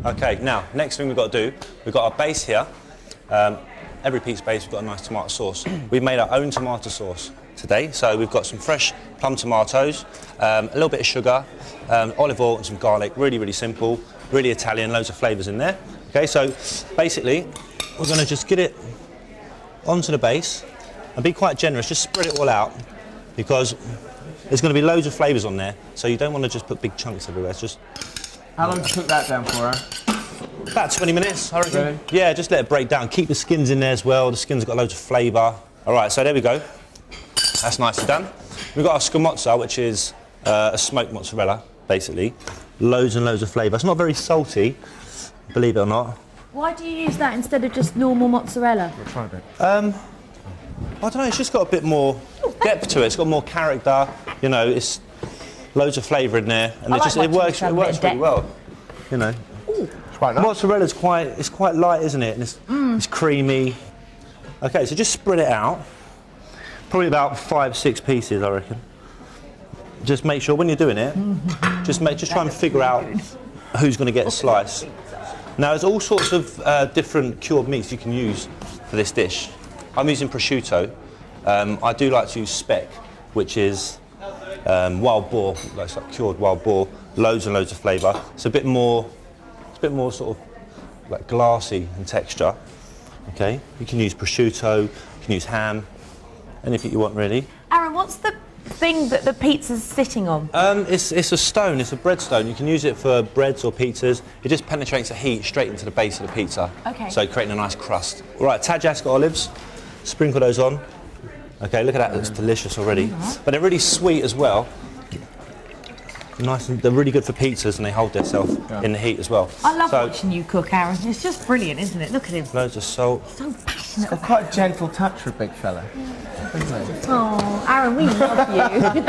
Okay, now, next thing we've got to do, we've got our base here. Every pizza base, we've got a nice tomato sauce. We've made our own tomato sauce today, so we've got some fresh plum tomatoes, a little bit of sugar, olive oil and some garlic, really simple, really Italian, loads of flavours in there. Okay, so basically, we're going to just get it onto the base and be quite generous, just spread it all out, because there's going to be loads of flavours on there, so you don't want to just put big chunks everywhere. It's just... How long do you cook that down for, Aaron? About 20 minutes, I reckon. Really? Yeah, just let it break down. Keep the skins in there as well. The skins have got loads of flavour. All right, so there we go. That's nicely done. We've got our Scamorza, which is a smoked mozzarella, basically. Loads and loads of flavour. It's not very salty, believe it or not. Why do you use that instead of just normal mozzarella? We'll try a bit. I don't know, it's just got a bit more depth to it. It's got more character, you know, it's loads of flavour in there. And it works really well, you know. Quite nice. Mozzarella's quite light, isn't it? And it's creamy. Okay, so just spread it out. Probably about 5-6 pieces, I reckon. Just make sure when you're doing it, just try and figure out who's going to get a slice. Now, there's all sorts of different cured meats you can use for this dish. I'm using prosciutto. I do like to use speck, which is wild boar, like cured wild boar. Loads and loads of flavour. It's a bit more sort of like glassy in texture. Okay, you can use prosciutto, you can use ham, anything you want really. Aaron, what's the thing that the pizza's sitting on? It's a stone, it's a bread stone. You can use it for breads or pizzas. It just penetrates the heat straight into the base of the pizza. Okay. So creating a nice crust. All right, Tadjaska olives, sprinkle those on. Okay, look at that, it looks delicious already. But they're really sweet as well. Nice, and they're really good for pizzas and they hold themselves in the heat as well. I love watching you cook, Aaron. It's just brilliant, isn't it? Look at him. Loads of salt. So passionate. It's quite a gentle touch for a big fella. Oh, Aaron, we love you.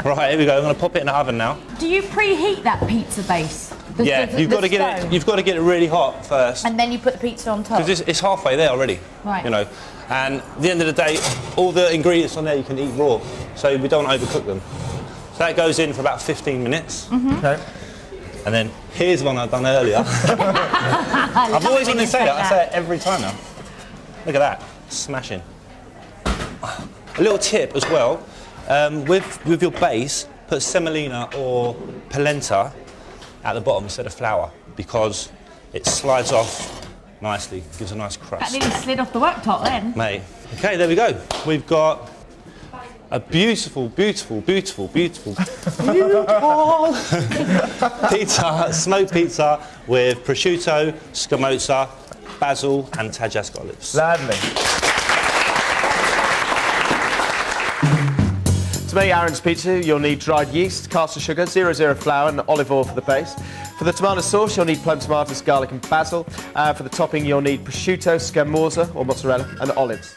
Right, here we go. I'm going to pop it in the oven now. Do you preheat that pizza base? You've got to get it really hot first. And then you put the pizza on top. Because it's halfway there already. Right. You know, and at the end of the day, all the ingredients on there you can eat raw, so we don't overcook them. So that goes in for about 15 minutes. Okay. And then here's one I've done earlier. I've always wanted to say that. I say it every time now. Look at that, smashing. A little tip as well, with your base, put semolina or polenta at the bottom instead of flour, because it slides off nicely, gives a nice crust. That nearly slid off the worktop then. Mate. Okay, there we go. We've got a beautiful pizza, smoked pizza with prosciutto, Scamorza, basil and Tadjaska olives. Lovely. To make Aaron's pizza, you'll need dried yeast, caster sugar, 00 flour and olive oil for the base. For the tomato sauce, you'll need plum tomatoes, garlic and basil. For the topping, you'll need prosciutto, Scamorza or mozzarella and olives.